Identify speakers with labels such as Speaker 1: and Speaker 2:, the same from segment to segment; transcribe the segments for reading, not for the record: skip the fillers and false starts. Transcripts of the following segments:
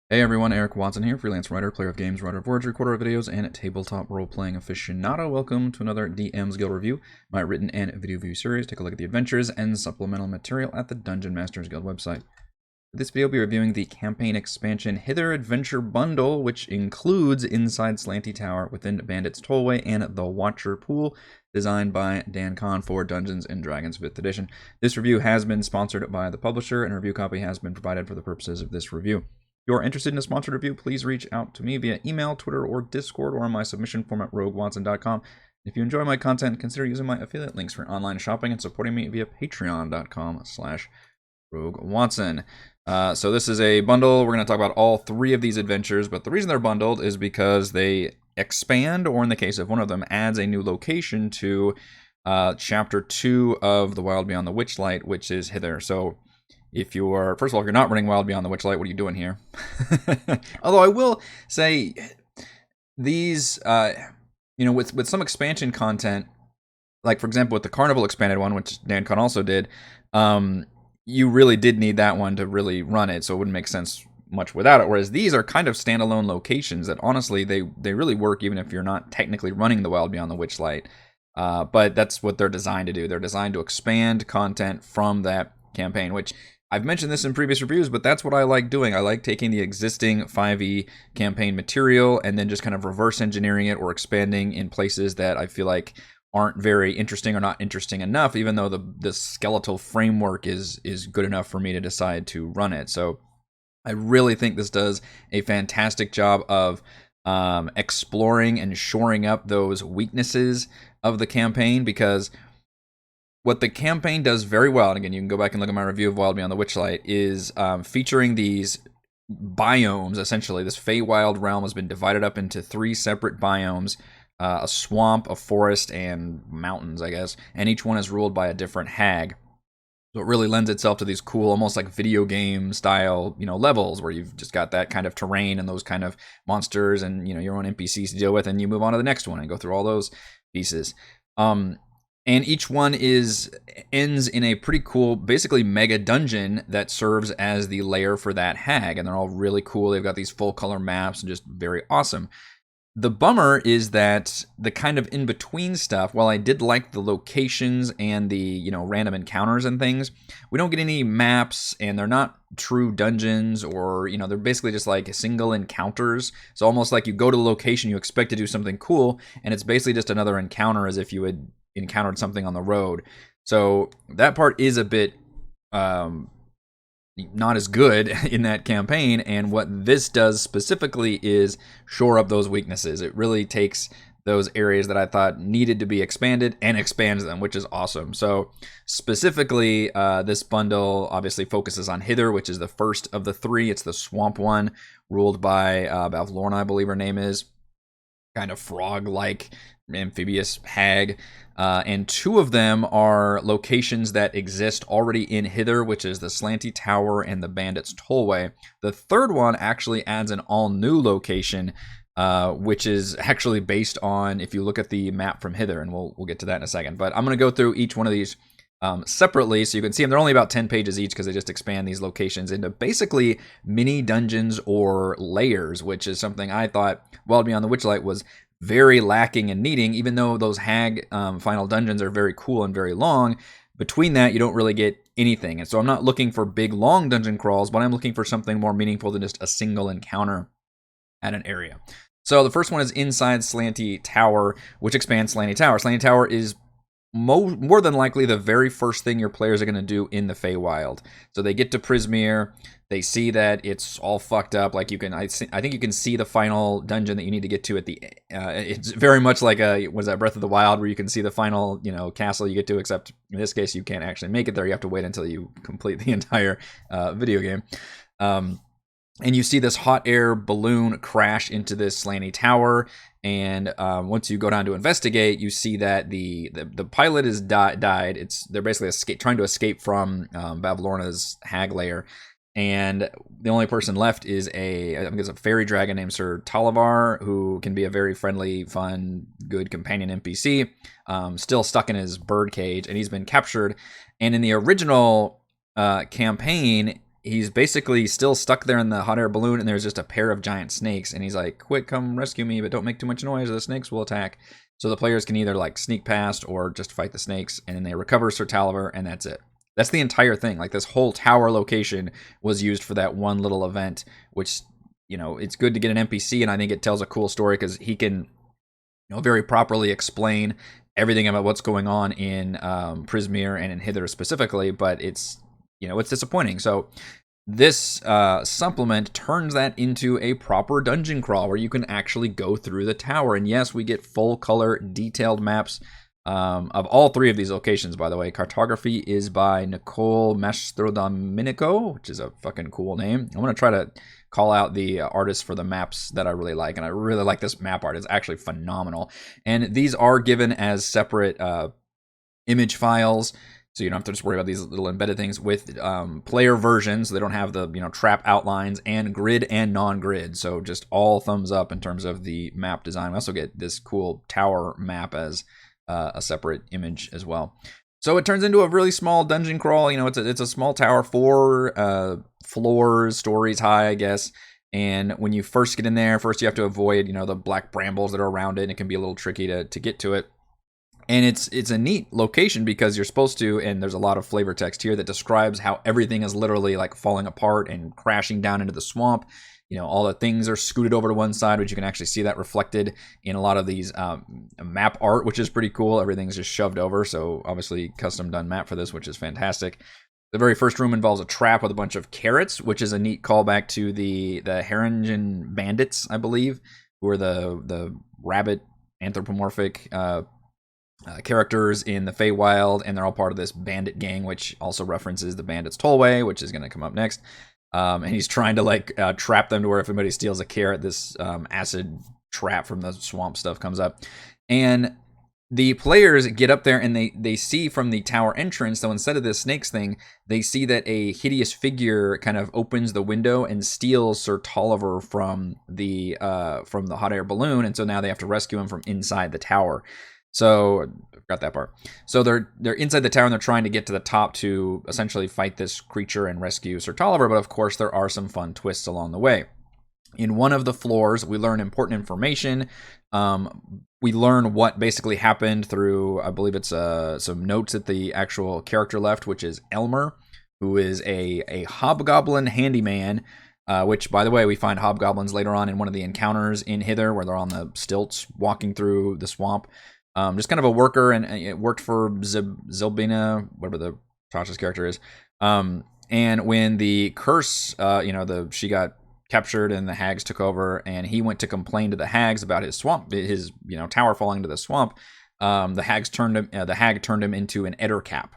Speaker 1: Hey everyone, Eric Watson here, freelance writer, player of games, writer of words, recorder of videos, and tabletop role-playing aficionado. Welcome to another DM's Guild review, my written and video review series. Take a look at the adventures and supplemental material at the Dungeon Masters Guild website. For this video, I'll be reviewing the campaign expansion Hither Adventure Bundle, which includes Inside Slanty Tower within Bandits Tollway and the Watcher Pool, designed by Dan Kahn for Dungeons & Dragons 5th edition. This review has been sponsored by the publisher, and a review copy has been provided for the purposes of this review. If you're interested in a sponsored review, please reach out to me via email, Twitter, or Discord, or on my submission form at roguewatson.com. If you enjoy my content, consider using my affiliate links for online shopping and supporting me via patreon.com/roguewatson. So this is a bundle. We're going to talk about all three of these adventures, but the reason they're bundled is because they expand, or in the case of one of them, adds a new location to Chapter 2 of the Wild Beyond the Witchlight, which is Hither. So if you're, first of all, if you're not running Wild Beyond the Witchlight, what are you doing here? Although I will say, these, with some expansion content, like for example with the Carnival expanded one, which Dan Kahn also did, you really did need that one to really run it, so it wouldn't make sense much without it. Whereas these are kind of standalone locations that honestly they really work even if you're not technically running the Wild Beyond the Witchlight. But that's what they're designed to do. They're designed to expand content from that campaign, which I've mentioned this in previous reviews, but that's what I like doing. I like taking the existing 5e campaign material and then just kind of reverse engineering it or expanding in places that I feel like aren't very interesting or not interesting enough, even though the skeletal framework is good enough for me to decide to run it. So I really think this does a fantastic job of exploring and shoring up those weaknesses of the campaign, because what the campaign does very well, and again, you can go back and look at my review of Wild Beyond the Witchlight, is featuring these biomes, essentially. This Feywild realm has been divided up into 3 separate biomes, a swamp, a forest, and mountains, I guess, and each one is ruled by a different hag. So it really lends itself to these cool, almost like video game style, levels where you've just got that kind of terrain and those kind of monsters and, your own NPCs to deal with, and you move on to the next one and go through all those pieces. And each one ends in a pretty cool, basically mega dungeon that serves as the lair for that hag. And they're all really cool. They've got these full color maps and just very awesome. The bummer is that the kind of in-between stuff, while I did like the locations and the, random encounters and things, we don't get any maps, and they're not true dungeons, or, they're basically just like single encounters. So almost like you go to the location, you expect to do something cool, and it's basically just another encounter as if you had encountered something on the road. So that part is a bit not as good in that campaign, and what this does specifically is shore up those weaknesses. It really takes those areas that I thought needed to be expanded and expands them, which is awesome. So specifically, this bundle obviously focuses on Hither, which is the first of the 3. It's the swamp one, ruled by Bavlorna, I believe her name is. Kind of frog-like amphibious hag. And 2 of them are locations that exist already in Hither, which is the Slanty Tower and the Bandits Tollway. The 3rd one actually adds an all-new location, which is actually based on, if you look at the map from Hither, and we'll get to that in a second. But I'm going to go through each one of these separately so you can see them. They're only about 10 pages each because they just expand these locations into basically mini dungeons or layers, which is something I thought Wild Beyond the Witchlight was very lacking and needing, even though those hag final dungeons are very cool and very long. Between that, you don't really get anything. And so I'm not looking for big, long dungeon crawls, but I'm looking for something more meaningful than just a single encounter at an area. So the first one is Inside Slanty Tower, which expands Slanty Tower. Slanty Tower is more than likely the very first thing your players are going to do in the Feywild. So they get to Prismeer, they see that it's all fucked up. Like I think you can see the final dungeon that you need to get to at the. It's very much like Breath of the Wild, where you can see the final castle you get to. Except in this case, you can't actually make it there. You have to wait until you complete the entire video game. And you see this hot air balloon crash into this Slanty Tower. And once you go down to investigate, you see that the pilot has died. They're basically trying to escape from Bavlorna's hag lair. And the only person left is I think it's a fairy dragon named Sir Talavar, who can be a very friendly, fun, good companion NPC, still stuck in his bird cage, and he's been captured. And in the original campaign, he's basically still stuck there in the hot air balloon, and there's just a pair of giant snakes, and he's like, quick, come rescue me, but don't make too much noise or the snakes will attack. So the players can either like sneak past or just fight the snakes, and then they recover Sir Taliver, and that's it. That's the entire thing. Like, this whole tower location was used for that one little event, which, you know, it's good to get an NPC, and I think it tells a cool story because he can, you know, very properly explain everything about what's going on in Prismeer and in Hither specifically, but it's, you know, it's disappointing. So this supplement turns that into a proper dungeon crawl where you can actually go through the tower. And yes, we get full color detailed maps of all three of these locations, by the way. Cartography is by Nicole Mastrodomenico, which is a fucking cool name. I'm going to try to call out the artists for the maps that I really like, and I really like this map art. It's actually phenomenal. And these are given as separate image files, so you don't have to just worry about these little embedded things with player versions. So they don't have the, you know, trap outlines and grid and non-grid. So just all thumbs up in terms of the map design. We also get this cool tower map as a separate image as well. So it turns into a really small dungeon crawl. You know, it's a small tower, 4 floors, stories high, I guess. And when you first get in there, first you have to avoid, you know, the black brambles that are around it, and it can be a little tricky to get to it. And it's a neat location because you're supposed to, and there's a lot of flavor text here that describes how everything is literally like falling apart and crashing down into the swamp. You know, all the things are scooted over to one side, which you can actually see that reflected in a lot of these map art, which is pretty cool. Everything's just shoved over, so obviously custom done map for this, which is fantastic. The very first room involves a trap with a bunch of carrots, which is a neat callback to the Haringen bandits, I believe, who are the rabbit anthropomorphic characters in the Feywild, and they're all part of this bandit gang, which also references the bandits tollway, which is going to come up next. And he's trying to like trap them to where if anybody steals a carrot, this acid trap from the swamp stuff comes up. And the players get up there and they see from the tower entrance, so instead of this snakes thing, they see that a hideous figure kind of opens the window and steals Sir Tolliver from the hot air balloon, and so now they have to rescue him from inside the tower. So, got that part. So they're inside the tower and they're trying to get to the top to essentially fight this creature and rescue Sir Tolliver, but of course there are some fun twists along the way. In one of the floors, we learn important information. We learn what basically happened through, I believe it's some notes that the actual character left, which is Elmer, who is a hobgoblin handyman. Which, by the way, we find hobgoblins later on in one of the encounters in Hither, where they're on the stilts walking through the swamp. Just kind of a worker, and it worked for Zilbina, whatever the Tasha's character is. And when the curse, she got captured and the hags took over, and he went to complain to the hags about his swamp, his tower falling into the swamp. The hag turned him into an ettercap.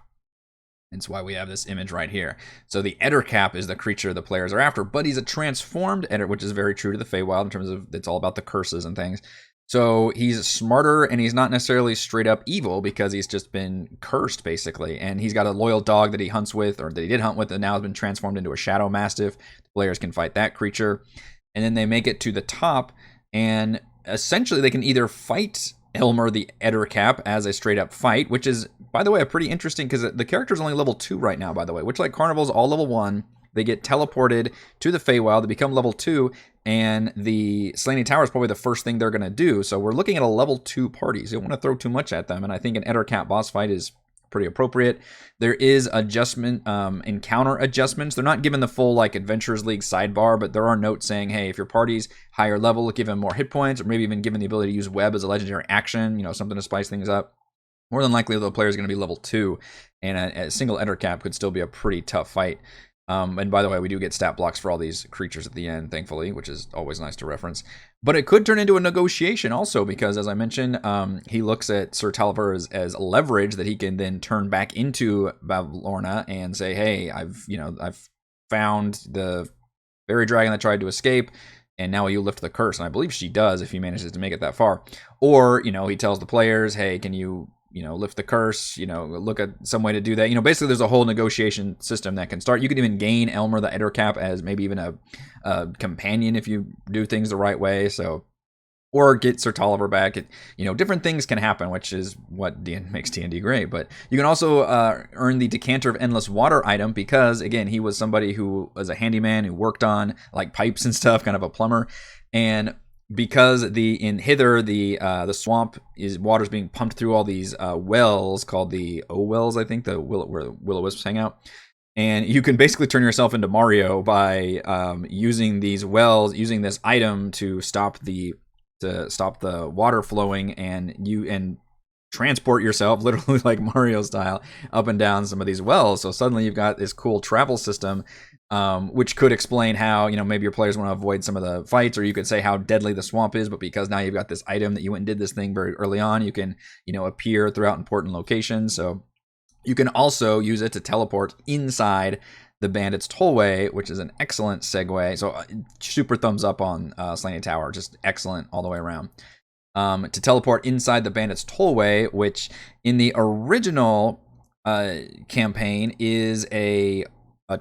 Speaker 1: That's why we have this image right here. So the ettercap is the creature the players are after, but he's a transformed etter, which is very true to the Feywild in terms of it's all about the curses and things. So he's smarter, and he's not necessarily straight up evil because he's just been cursed, basically. And he's got a loyal dog that he hunts with, or that he did hunt with, and now has been transformed into a shadow mastiff. The players can fight that creature. And then they make it to the top, and essentially they can either fight Elmer the Ettercap as a straight up fight, which is, by the way, a pretty interesting, because the character's only level 2 right now, by the way, which, like Carnival's all level 1. They get teleported to the Feywild, they become level 2, and the Slanty Tower is probably the first thing they're going to do. So we're looking at a level 2 party, so you don't want to throw too much at them, and I think an Ettercap boss fight is pretty appropriate. There is encounter adjustments. They're not given the full like Adventurers League sidebar, but there are notes saying, hey, if your party's higher level, give him more hit points, or maybe even given the ability to use web as a legendary action, something to spice things up. More than likely, the player is going to be level 2, and a single Ettercap could still be a pretty tough fight. And by the way, we do get stat blocks for all these creatures at the end, thankfully, which is always nice to reference. But it could turn into a negotiation also, because as I mentioned, he looks at Sir Taliver as leverage that he can then turn back into Bavlorna and say, hey, I've found the fairy dragon that tried to escape, and now you lift the curse. And I believe she does if he manages to make it that far. Or, he tells the players, hey, can you lift the curse, look at some way to do that. Basically there's a whole negotiation system that can start. You can even gain Elmer the Ettercap as maybe even a companion if you do things the right way. So or get Sir Tolliver back. Different things can happen, which is what makes D&D great. But you can also earn the Decanter of Endless Water item because, again, he was somebody who was a handyman who worked on like pipes and stuff, kind of a plumber. And because in Hither, the swamp water's being pumped through all these wells called the O-wells, I think, where will-o-wisps hang out. And you can basically turn yourself into Mario by using these wells, using this item to stop the water flowing, and transport yourself literally like Mario style up and down some of these wells. So suddenly you've got this cool travel system, which could explain how maybe your players want to avoid some of the fights, or you could say how deadly the swamp is. But because now you've got this item that you went and did this thing very early on, you can appear throughout important locations. So you can also use it to teleport inside the bandits' tollway, which is an excellent segue. So super thumbs up on Slanty Tower, just excellent all the way around. To teleport inside the bandits' tollway, which in the original campaign is a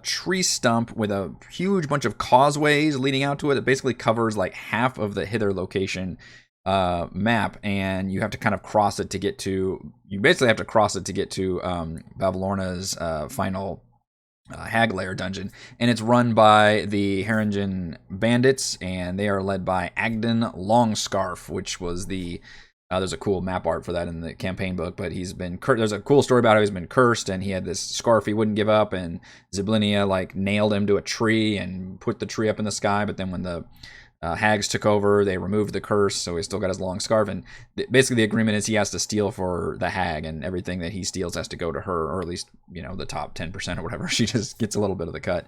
Speaker 1: tree stump with a huge bunch of causeways leading out to it. It basically covers like half of the Hither location map, and you have to kind of cross it to get to. You basically have to cross it to get to Bavlorna's final hag lair dungeon, and it's run by the Haringen bandits, and they are led by Agden Longscarf, which was there's a cool map art for that in the campaign book, but there's a cool story about how he's been cursed, and he had this scarf he wouldn't give up, and Ziblinia like nailed him to a tree and put the tree up in the sky, but then when the hags took over, they removed the curse, so he's still got his long scarf, and basically the agreement is he has to steal for the hag, and everything that he steals has to go to her, or at least the top 10% or whatever. She just gets a little bit of the cut.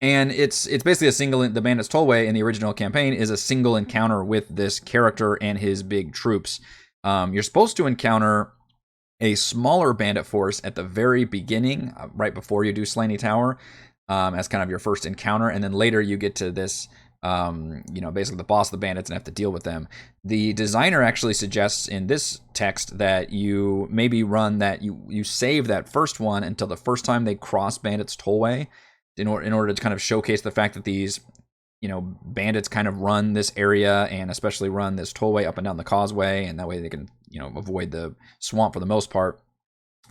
Speaker 1: And it's basically a single. The Bandits Tollway in the original campaign is a single encounter with this character and his big troops. You're supposed to encounter a smaller bandit force at the very beginning, right before you do Slanty Tower, as kind of your first encounter, and then later you get to this basically the boss of the bandits and have to deal with them. The designer actually suggests in this text that you maybe run that you save that first one until the first time they cross Bandits Tollway in order to kind of showcase the fact that these bandits kind of run this area, and especially run this tollway up and down the causeway, and that way they can avoid the swamp for the most part.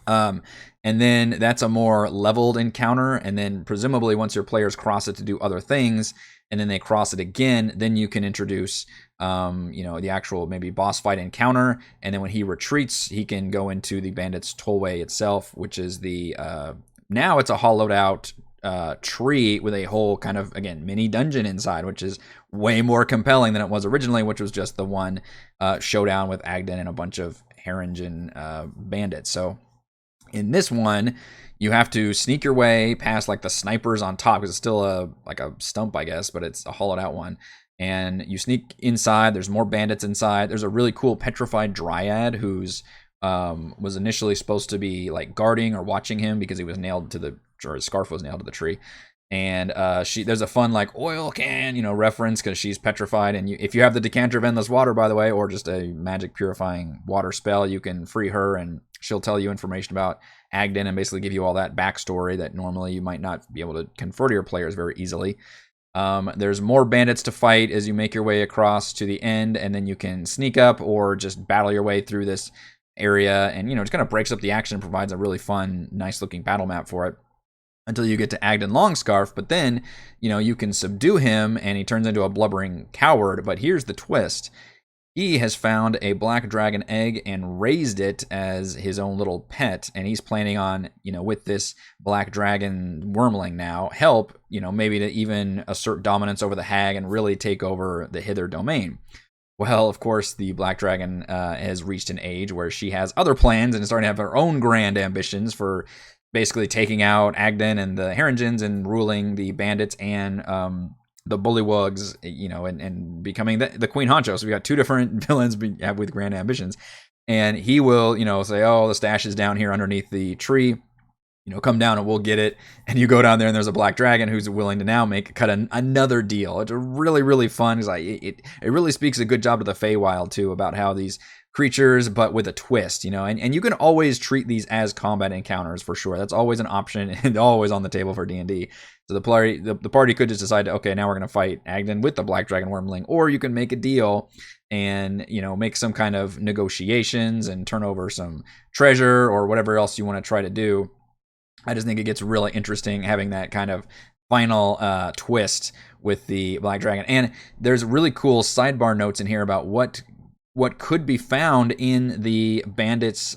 Speaker 1: And then that's a more leveled encounter, and then presumably once your players cross it to do other things, and then they cross it again, then you can introduce the actual maybe boss fight encounter, and then when he retreats, he can go into the bandits tollway itself, which is the now it's a hollowed out tree with a whole kind of, again, mini dungeon inside, which is way more compelling than it was originally, which was just the one showdown with Agden and a bunch of Haringen bandits. So in this one, you have to sneak your way past like the snipers on top, because it's still a stump, I guess, but it's a hollowed out one. And you sneak inside. There's more bandits inside. There's a really cool petrified dryad who's was initially supposed to be like guarding or watching him because he was nailed to his scarf was nailed to the tree. And there's a fun like oil can reference because she's petrified, and if you have the Decanter of Endless Water, by the way, or just a magic purifying water spell, you can free her, and she'll tell you information about Agden and basically give you all that backstory that normally you might not be able to confer to your players very easily. There's more bandits to fight as you make your way across to the end, and then you can sneak up or just battle your way through this area, and it kind of breaks up the action and provides a really fun, nice looking battle map for it until you get to Agden Longscarf. But then you can subdue him and he turns into a blubbering coward. But here's the twist: he has found a black dragon egg and raised it as his own little pet, and he's planning on with this black dragon wormling now help maybe to even assert dominance over the hag and really take over the Hither domain. Well, of course, the Black Dragon has reached an age where she has other plans and is starting to have her own grand ambitions for basically taking out Agden and the Haringens and ruling the bandits and the Bullywugs, and becoming the Queen Honcho. So we got two different villains with grand ambitions. And he will, say, oh, the stash is down here underneath the tree. Come down and we'll get it. And you go down there and there's a black dragon who's willing to now cut another deal. It's really, really fun. It's like it really speaks a good job to the Feywild too about how these creatures, but with a twist, and you can always treat these as combat encounters for sure. That's always an option and always on the table for D&D. So the party could just decide, okay, now we're going to fight Agden with the Black Dragon Wormling, or you can make a deal and, make some kind of negotiations and turn over some treasure or whatever else you want to try to do. I just think it gets really interesting having that kind of final twist with the Black Dragon. And there's really cool sidebar notes in here about what could be found in the bandits'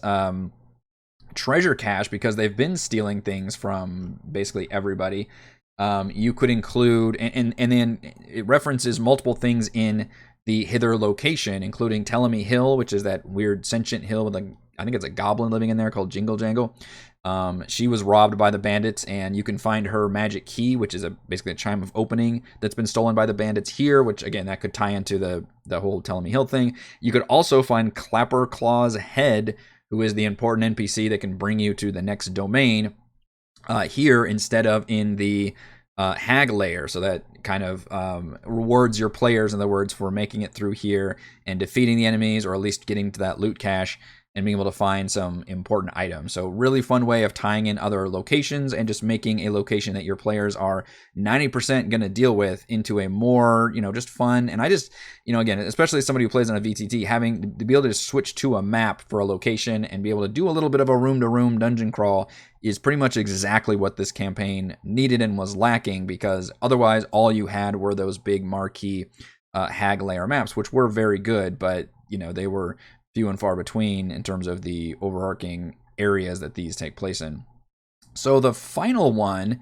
Speaker 1: treasure cache, because they've been stealing things from basically everybody. You could include, and then it references multiple things in the Hither location, including Telemy Hill, which is that weird sentient hill with I think it's a goblin living in there called Jingle Jangle. She was robbed by the bandits, and you can find her magic key, which is basically a chime of opening that's been stolen by the bandits here, which again, that could tie into the whole Telemy Hill thing. You could also find Clapper Claw's head, who is the important NPC that can bring you to the next domain here instead of in the hag layer. So that kind of rewards your players, in other words, for making it through here and defeating the enemies, or at least getting to that loot cache and being able to find some important items. So really fun way of tying in other locations and just making a location that your players are 90% going to deal with into a more, just fun. And I just, again, especially as somebody who plays on a VTT, having to be able to just switch to a map for a location and be able to do a little bit of a room-to-room dungeon crawl is pretty much exactly what this campaign needed and was lacking, because otherwise all you had were those big marquee hag layer maps, which were very good, but, they were few and far between in terms of the overarching areas that these take place in. So the final one,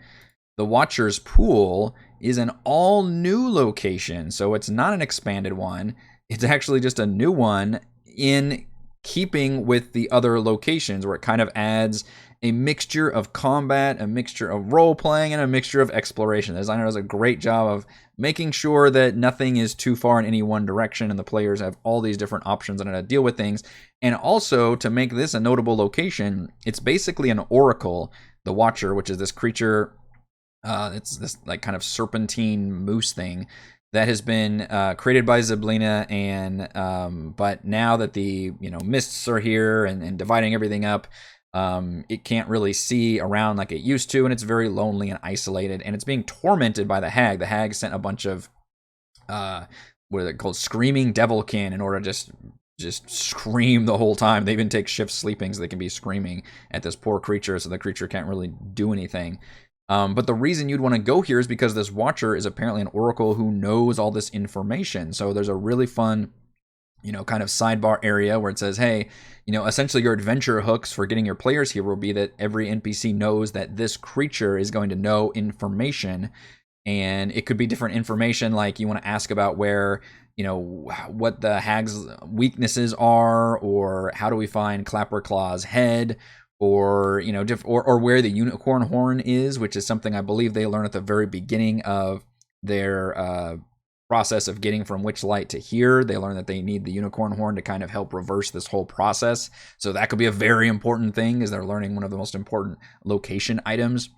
Speaker 1: the Watcher's Pool, is an all new location. So it's not an expanded one. It's actually just a new one in keeping with the other locations, where it kind of adds a mixture of combat, a mixture of role-playing, and a mixture of exploration. The designer does a great job of making sure that nothing is too far in any one direction, and the players have all these different options on how to deal with things. And also, to make this a notable location, it's basically an oracle, the Watcher, which is this creature, it's this kind of serpentine moose thing that has been created by Zyblina, and but now that the mists are here and dividing everything up, it can't really see around like it used to, and it's very lonely and isolated, and it's being tormented by the hag. The hag sent a bunch of what are they called, screaming devilkin, in order to just scream the whole time. They even take shift sleeping so they can be screaming at this poor creature, so the creature can't really do anything. But the reason you'd want to go here is because this Watcher is apparently an oracle who knows all this information. So there's a really fun, kind of sidebar area where it says, hey, essentially your adventure hooks for getting your players here will be that every NPC knows that this creature is going to know information. And it could be different information, like you want to ask about where, what the hag's weaknesses are, or how do we find Clapper Claw's head, or or where the unicorn horn is, which is something I believe they learn at the very beginning of their process of getting from Witchlight to here. They learn that they need the unicorn horn to kind of help reverse this whole process. So that could be a very important thing, as they're learning one of the most important location items.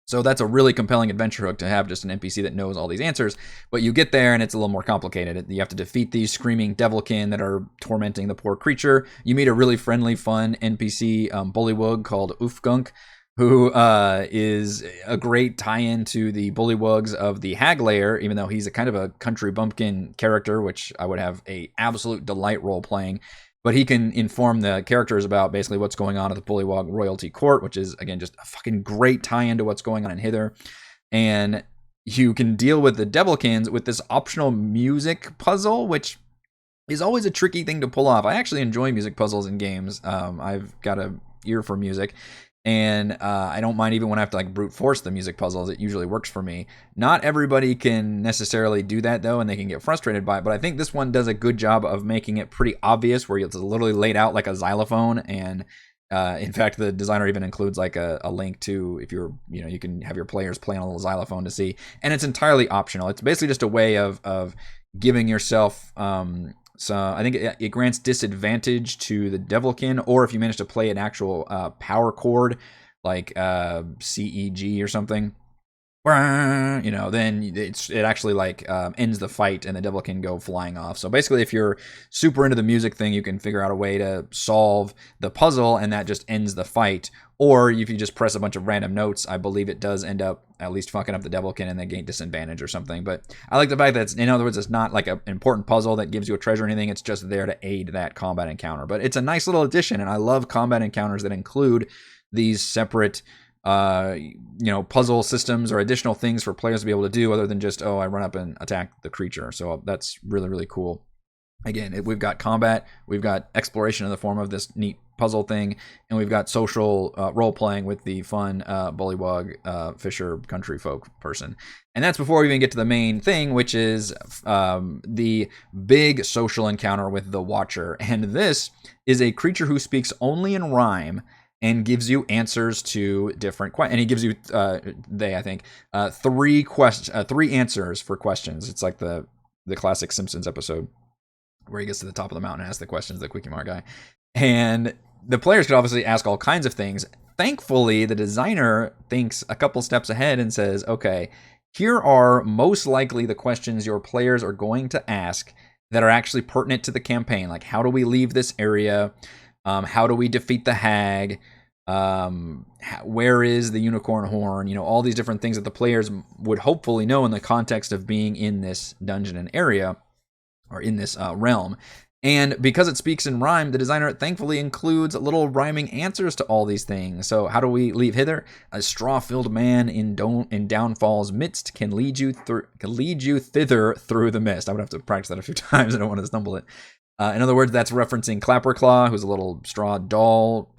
Speaker 1: So that's a really compelling adventure hook, to have just an NPC that knows all these answers. But you get there and it's a little more complicated. You have to defeat these screaming devilkin that are tormenting the poor creature. You meet a really friendly, fun NPC bullywug called Oofgunk, who is a great tie-in to the bullywugs of the hag layer, even though he's a kind of a country bumpkin character, which I would have a absolute delight role-playing. But he can inform the characters about basically what's going on at the Bullywug Royalty Court, which is, again, just a fucking great tie-in to what's going on in Hither. And you can deal with the Devilkins with this optional music puzzle, which is always a tricky thing to pull off. I actually enjoy music puzzles in games. I've got an ear for music. And I don't mind even when I have to brute force the music puzzles. It usually works for me. Not everybody can necessarily do that, though, and they can get frustrated by it. But I think this one does a good job of making it pretty obvious, where it's literally laid out like a xylophone. And in fact, the designer even includes a link to, if you're, you can have your players play on a little xylophone to see. And it's entirely optional. It's basically just a way of giving yourself so I think it grants disadvantage to the Devilkin, or if you manage to play an actual power chord like CEG or something, then it actually like ends the fight and the devil can go flying off. So basically, if you're super into the music thing, you can figure out a way to solve the puzzle and that just ends the fight. Or if you just press a bunch of random notes, I believe it does end up at least fucking up the devilkin and they gain disadvantage or something. But I like the fact that, in other words, it's not like an important puzzle that gives you a treasure or anything. It's just there to aid that combat encounter. But it's a nice little addition, and I love combat encounters that include these separate puzzle systems or additional things for players to be able to do other than just, I run up and attack the creature. So that's really, really cool. Again, we've got combat, we've got exploration in the form of this neat puzzle thing, and we've got social role-playing with the fun bullywug fisher country folk person. And that's before we even get to the main thing, which is the big social encounter with the Watcher. And this is a creature who speaks only in rhyme and gives you answers to different questions. And he gives you, three answers for questions. It's like the classic Simpsons episode where he gets to the top of the mountain and asks the questions, the Quickie-Mart guy. And the players could obviously ask all kinds of things. Thankfully, the designer thinks a couple steps ahead and says, okay, here are most likely the questions your players are going to ask that are actually pertinent to the campaign. Like, how do we leave this area? How do we defeat the hag? Where is the unicorn horn? All these different things that the players would hopefully know in the context of being in this dungeon and area, or in this realm. And because it speaks in rhyme, the designer thankfully includes little rhyming answers to all these things. So how do we leave hither? A straw-filled man in downfall's midst can lead you thither through the mist. I would have to practice that a few times. I don't want to stumble it. In other words, that's referencing Clapperclaw, who's a little straw doll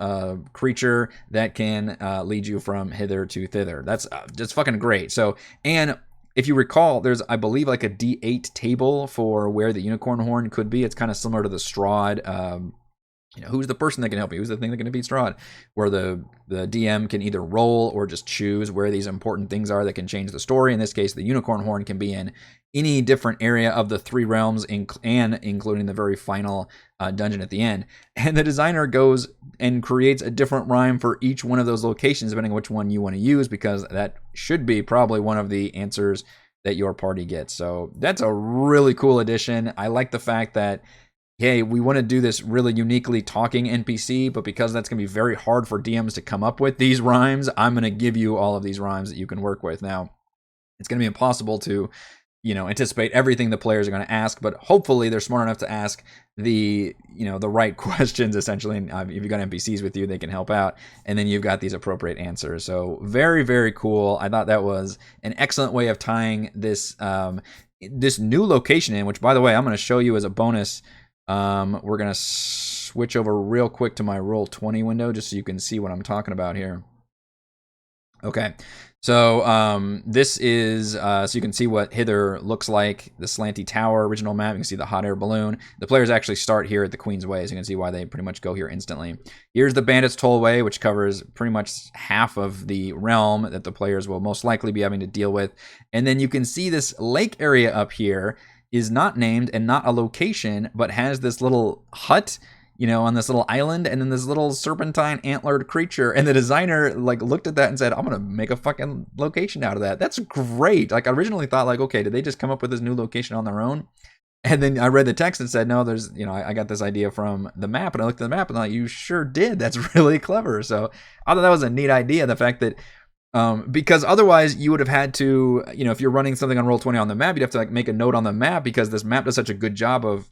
Speaker 1: creature that can lead you from hither to thither. That's just fucking great. So, and if you recall, there's, I believe, like a D8 table for where the unicorn horn could be. It's kind of similar to the Strahd. Who's the person that can help you? Who's the thing that can defeat Strahd? Where the DM can either roll or just choose where these important things are that can change the story. In this case, the unicorn horn can be in any different area of the three realms, and including the very final dungeon at the end. And the designer goes and creates a different rhyme for each one of those locations, depending on which one you want to use, because that should be probably one of the answers that your party gets. So that's a really cool addition. I like the fact that, hey, we want to do this really uniquely talking NPC, but because that's going to be very hard for DMs to come up with these rhymes, I'm going to give you all of these rhymes that you can work with. Now, it's going to be impossible to anticipate everything the players are going to ask, but hopefully they're smart enough to ask the right questions, essentially. And if you've got NPCs with you, they can help out. And then you've got these appropriate answers. So very, very cool. I thought that was an excellent way of tying this new location in, which, by the way, I'm going to show you as a bonus. We're going to switch over real quick to my Roll20 window just so you can see what I'm talking about here. Okay, so this is, so you can see what Hither looks like, the slanty tower, original map. You can see the hot air balloon. The players actually start here at the Queen's Way, so you can see why they pretty much go here instantly. Here's the bandits' tollway, which covers pretty much half of the realm that the players will most likely be having to deal with. And then you can see this lake area up here is not named and not a location, but has this little hut, on this little island, and then this little serpentine antlered creature. And the designer looked at that and said, I'm gonna make a fucking location out of that. That's great. I originally thought okay, did they just come up with this new location on their own? And then I read the text and said, no, there's, I got this idea from the map, and I looked at the map and I'm like, you sure did. That's really clever. So I thought that was a neat idea. The fact that because otherwise you would have had to, if you're running something on Roll20 on the map, you'd have to make a note on the map, because this map does such a good job of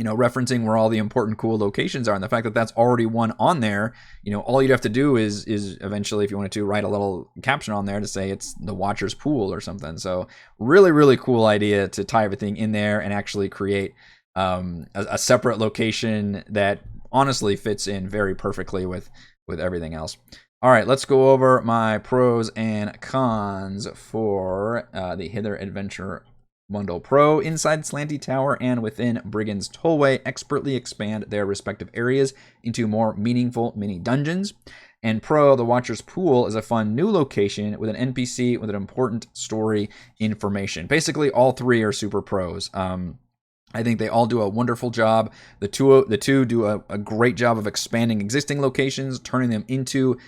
Speaker 1: referencing where all the important cool locations are. And the fact that that's already one on there, all you'd have to do is eventually, if you wanted to, write a little caption on there to say it's the Watcher's Pool or something. So really, really cool idea to tie everything in there and actually create a separate location that honestly fits in very perfectly with everything else. All right, let's go over my pros and cons for the Hither Adventure Bundle. Pro: inside Slanty Tower and within Brigand's Tollway expertly expand their respective areas into more meaningful mini dungeons. And pro: the Watcher's Pool is a fun new location with an NPC with an important story information. Basically, all three are super pros. I think they all do a wonderful job. The two do a great job of expanding existing locations, turning them into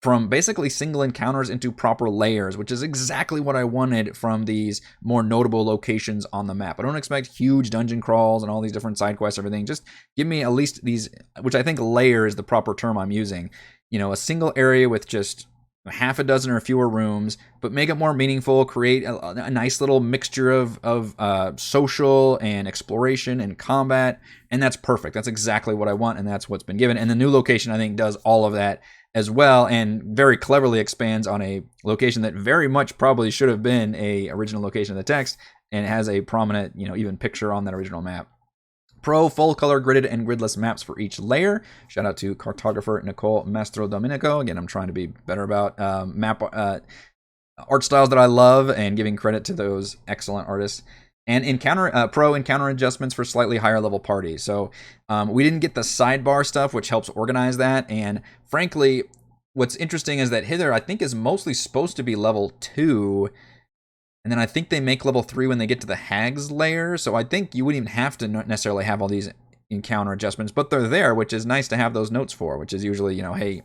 Speaker 1: from basically single encounters into proper layers, which is exactly what I wanted from these more notable locations on the map. I don't expect huge dungeon crawls and all these different side quests, everything. Just give me at least these, which I think layer is the proper term I'm using. You know, a single area with just half a dozen or fewer rooms, but make it more meaningful, create a nice little mixture of social and exploration and combat, and that's perfect. That's exactly what I want, and that's what's been given. And the new location, I think, does all of that as well, and very cleverly expands on a location that very much probably should have been a original location of the text, and it has a prominent, you know, even picture on that original map. Pro full color gridded and gridless maps for each layer. Shout out to cartographer Nicole Mastro Domenico. Again, I'm trying to be better about map art styles that I love, and giving credit to those excellent artists. And pro encounter adjustments for slightly higher level parties. So we didn't get the sidebar stuff, which helps organize that. And frankly, what's interesting is that Hither, I think, is mostly supposed to be level 2. And then I think they make level 3 when they get to the Hags layer. So I think you wouldn't even have to necessarily have all these encounter adjustments, but they're there, which is nice to have those notes for, which is usually, you know, hey,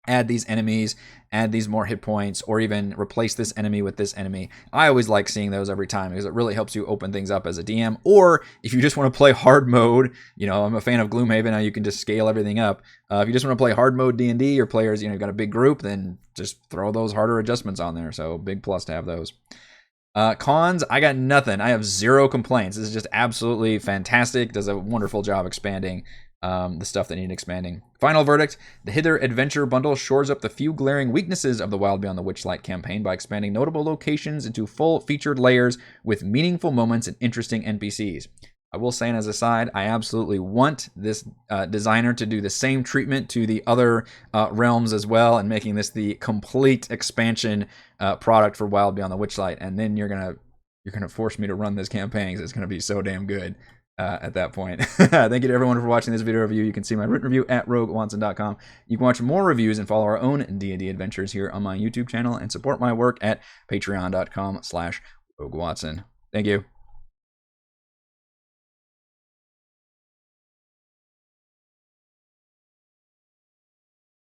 Speaker 1: add these enemies, add these more hit points, or even replace this enemy with this enemy. I always like seeing those every time because it really helps you open things up as a DM. Or if you just want to play hard mode, you know, I'm a fan of Gloomhaven, how you can just scale everything up. If you just want to play hard mode D&D, your players, you know, you've got a big group, then just throw those harder adjustments on there. So big plus to have those. Cons, I got nothing. I have zero complaints. This is just absolutely fantastic. Does a wonderful job expanding the stuff that need expanding. Final verdict, the Hither Adventure Bundle shores up the few glaring weaknesses of the Wild Beyond the Witchlight campaign by expanding notable locations into full featured layers with meaningful moments and interesting NPCs. I will say, and as a side, I absolutely want this designer to do the same treatment to the other realms as well, and making this the complete expansion product for Wild Beyond the Witchlight. And then you're gonna force me to run this campaign because it's gonna be so damn good. At that point. Thank you to everyone for watching this video review. You can see my written review at roguewatson.com. You can watch more reviews and follow our own D&D adventures here on my YouTube channel, and support my work at patreon.com/roguewatson. Thank you.